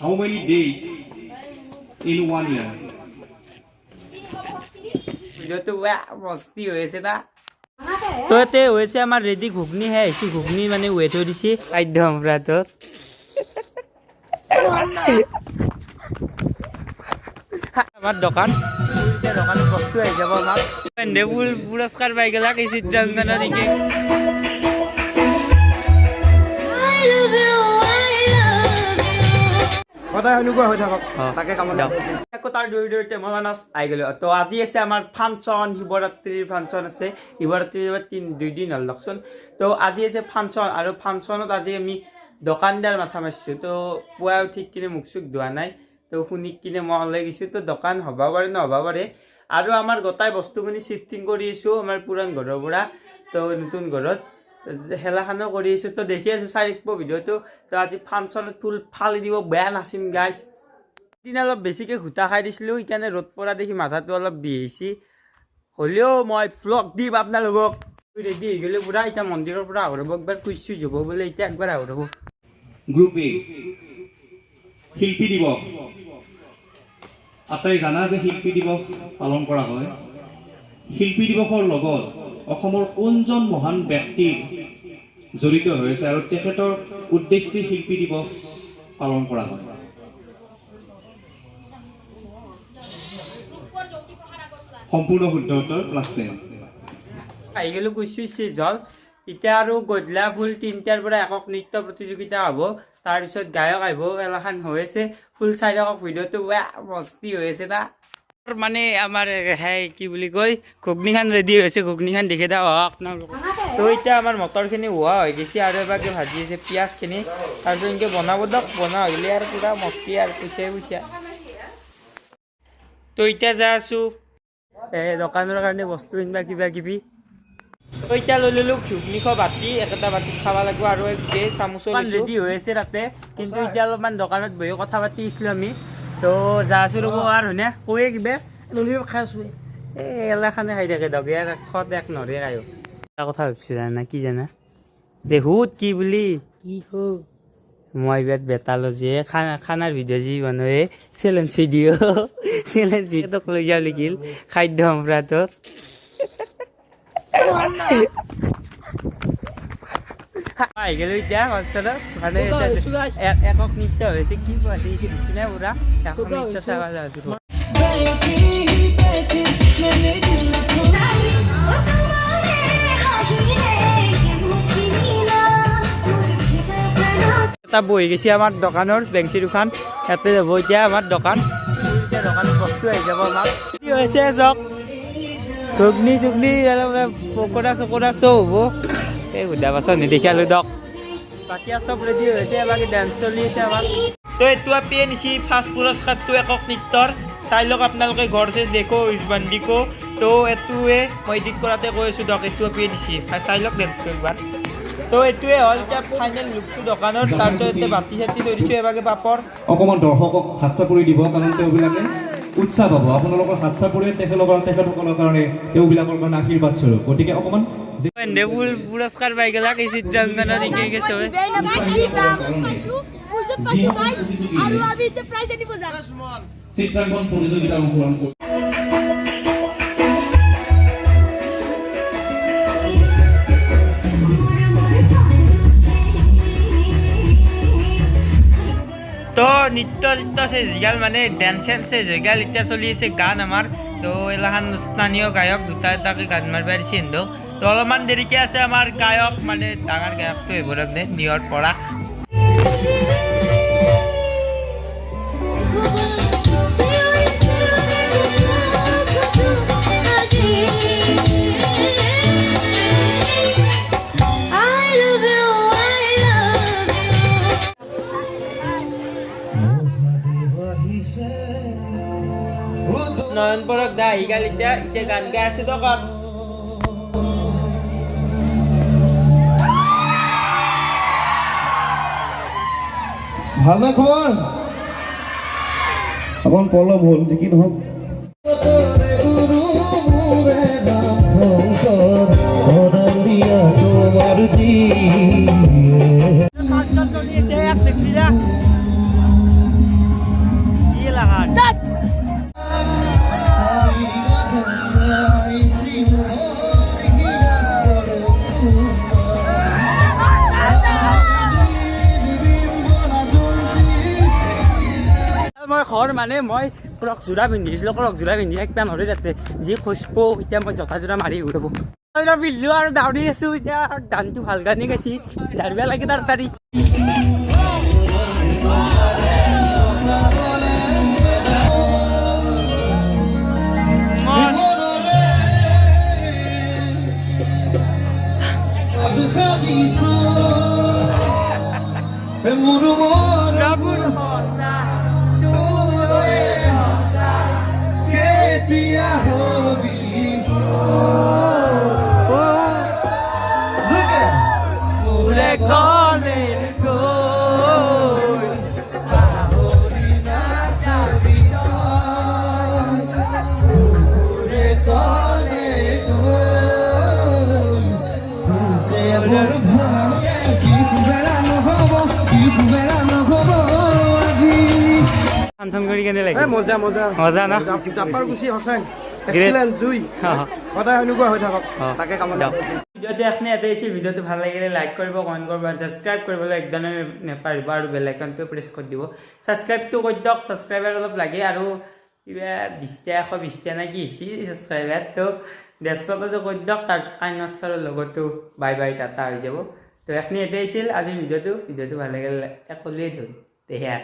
How many days in 1 year? ভিডিওটো মস্তি হয়েছে না তো এতে হয়েছে আমার রেডি ঘুগনি হে এসি ঘুগনি মানে ওয়েট হয়ে দিছি খাদ্য আমরা তো আমার দোকান দোকানে বস্তু আহি যাব আমার ফুল পুরস্কার পাই গেলাক এই চিত্ৰাঙ্গনৰ দিকে সদায় অনুগ্ৰহ হৈ থাকক তাকে কামনা আকৌ তাৰ দৌৰি মই মানস আহি গ'লো তো আজি আছে আমাৰ ফাংচন শিৱৰাত্ৰিৰ ফাংচন আছে শিৱৰাত্ৰিৰ 2 দিন হ'ল লকচোন তো আজি আছে ফাংচন আৰু ফাংচনত আজি আমি দোকানদাৰ মাথা মাৰিছোঁ তো পুৱা উঠি কিনে মুখ চুখ ধোৱা নাই তো শুনি কিনে মই ওলাই গৈছোঁ তো দোকান হ'ব পাৰে নহ'ব পাৰে আৰু আমাৰ গোটাই বস্তুখিনি শিফটিং কৰি আছোঁ আমাৰ পুৰাণ ঘৰৰ পৰা তো নতুন ঘৰত হেলাখানো কৰি আছোঁ তো দেখি আছোঁ চাৰিকপ ভিডিঅ'টো তো আজি ফাংচনত ফুল ফালি দিব বেয়া নাচিম গাইছ দিনা অলপ বেছিকৈ ঘোটা খাই দিছিলোঁ সেইকাৰণে ৰ'দ পৰা দেখি মাথাটো অলপ বিহিছে হ'লেও মই ব্লগ দিম আপোনালোকক ৰেডি হৈ গ'লে পুৰা এতিয়া মন্দিৰৰ পৰা আহৰব একবাৰ কুইছোঁ যাব বোলে এতিয়া একবাৰ আহৰব গ্ৰুপ এ শিল্পী দিৱস আপোনালোকে জানা যে শিল্পী দিৱস পালন কৰা হয় শিল্পী দিৱসৰ লগত অসমৰ কোনজন মহান ব্যক্তি জড়িত হৈ আছে আৰু তেখেতৰ উদ্দেশ্যে শিল্পী দিৱস পালন কৰা হয় সম্পূৰ্ণ শুদ্ধ উত্তৰ ক্লাছ 10 আহি গ'লোঁ কুইছোঁ জল এতিয়া আৰু গধূলা ফুল 3টাৰ পৰা একক নৃত্য প্ৰতিযোগিতা হ'ব তাৰপিছত গায়ক আহিব এলাখান হৈ আছে ফুল চাই থাকক ভিডিঅ'টো মস্তি হৈ আছে না মানে আমাৰ হেই কি বুলি কয় ঘুগনিখান ৰেডি হৈছে ঘুগনিখান দেখি দা আপোনালোকক তো এতিয়া আমাৰ মটৰখিনি হোৱা হৈ গৈছে আৰু এবাৰকে ভাজি আছে পিঁয়াজখিনি তাৰপিছত এনেকৈ বনাব দিয়ক বনোৱা হৈ গ'লে আৰু পূৰা মস্তি আৰু পইচা তো এতিয়া যাই আছোঁ দোকানৰ কাৰণে বস্তু কিবা কিবি তো এতিয়া লৈ ল'লোঁ ঘুগনি খোৱা বাতি একেটা বাতিত খাব লাগিব আৰু চামুচৰ ৰেডি হৈ আছে তাতে কিন্তু এতিয়া অলপমান দোকানত বহি কথা পাতি আছিলোঁ আমি তো যা আছোঁ ৰ'ব আৰু হয়নে কৈয়ে কিবা ললিপপ খাই আছোঁ এলাখানে খাই থাকে দগে আৰু খত এক নৰে খায়ো এটা কথা ভাবিছোঁ জানা কি জানা দেহুত কি বুলি কি হ'ল মই বিয়াত বেতালো যে খানাৰ ভিডিঅ' যি বনাই চেলেঞ্জ ভিডিঅ'টোক লৈ যাওঁ লিখিল খাদ্য সম্ৰাটত আহি গ'লো এতিয়া অঞ্চলত মানে একক নৃত্য হৈছে কি পাতিছে দিছিলে পুৰা একক নৃত্য চাব যাইছোঁ এটা বহি গৈছে আমাৰ দোকানৰ বেংচি দোকান ইয়াতে যাব এতিয়া আমাৰ দোকানত বস্তু আহি যাব আমাৰ কি হৈছে চক ঘুগনি চুগনি পকৰা চকৰা চব হ'ব এই সুধা পাছত নেদেখিলোঁ দক বাকী চব ৰেডি হৈছে বাকী ডান্স চলি আছে আমাৰ তো এইটো পেয়ে নিছি ফাৰ্ষ্ট পুৰস্কাৰটো একক নৃত্যৰ চাই লওক আপোনালোকে ঘৰ চেজ দেখো বান্দিকো তো এইটোৱে মই এডিট কৰাতে কৈ আছোঁ দক এইটো পেয়ে দিছি চাই লওক ডেন্সটো একবাৰ তো এইটোৱে হ'ল এতিয়া ফাইনেল লুকটো দোকানৰ তাৰপিছত এতিয়া বাতি চাতি থৈ দিছোঁ এবাগে পাপৰ অকণমান দৰ্শকক হাত চাপৰি দিব কাৰণ তেওঁবিলাকে উৎসাহ পাব আপোনালোকৰ হাত চাপৰি তেখেতসকলৰ কাৰণে তেওঁবিলাকৰ কাৰণে আশীৰ্বাদ স্বৰূপ গতিকে অকণমান ফুল পুৰস্কাৰ পাই গ'লাক এই চিত্ৰাংগনৰ দিকে গৈছে চিত্ৰাংকন প্ৰতিযোগিতা অংশগ্ৰহণ কৰি তো নৃত্য আছে যেগাল মানে ডেন্স চেন্স যেগাল এতিয়া চলি আছে গান আমাৰ তো এলাখান স্থানীয় গায়ক দুটা এটাকে গান মাৰিব দিছে সিহঁতক তো অলপমান দেৰিকৈ আছে আমাৰ গায়ক মানে ডাঙৰ গায়কটো এইবোৰ নিয়ৰ পৰা নয়ন পৰক দা আহি গ'ল এতিয়া গান গাই আছে দোকান ভাল না খবৰ অকণ পলম হ'ল যি কি নহওক মই ঘৰ মানে মই ক্ৰকযোৰা পিন্ধিছিলোঁ, ক্ৰকযোৰা পিন্ধি থাকিব নোৱাৰোঁ তাতে যি খোজব এতিয়া মই জোতাযোৰা মাৰি উঠাব পিন্ধিলোঁ আৰু দাউৰি আছোঁ এতিয়া গানটো ভাল গানে গাইছি দাউৰিব লাগে তাড়াতাড়ি ফাংচন কৰি কেনে লাগে মজা মজা মজা ন জাপাৰ গুচি সঁচাই এক্সিলেণ্ট জুই সদায় সেনেকুৱা হৈ থাকক তাকে কামনা ভিডিঅ'টো এখনে ইয়াতে আহিছিল ভিডিঅ'টো ভাল লাগিলে লাইক কৰিব কমেণ্ট কৰিব ছাবস্ক্ৰাইব কৰিবলৈ একদমেই নেপাৰিব আৰু বেল আইকনটো প্ৰেছ কৰি দিব ছাবস্ক্ৰাইবটো কৰি দিয়ক ছাবস্ক্ৰাইবাৰ অলপ লাগে আৰু কিবা 20 নে কি হৈছে ছাবস্ক্ৰাইবাৰ তো 150টো কৰি দিয়ক তাৰপিছত কাইনষ্টাৰৰ লগতো বাই বাই টাটা হৈ যাব তো এখনে ইয়াতে আহিছিল আজি ভিডিঅ'টো ভাল লাগিলে একলেই ধৰি সেয়া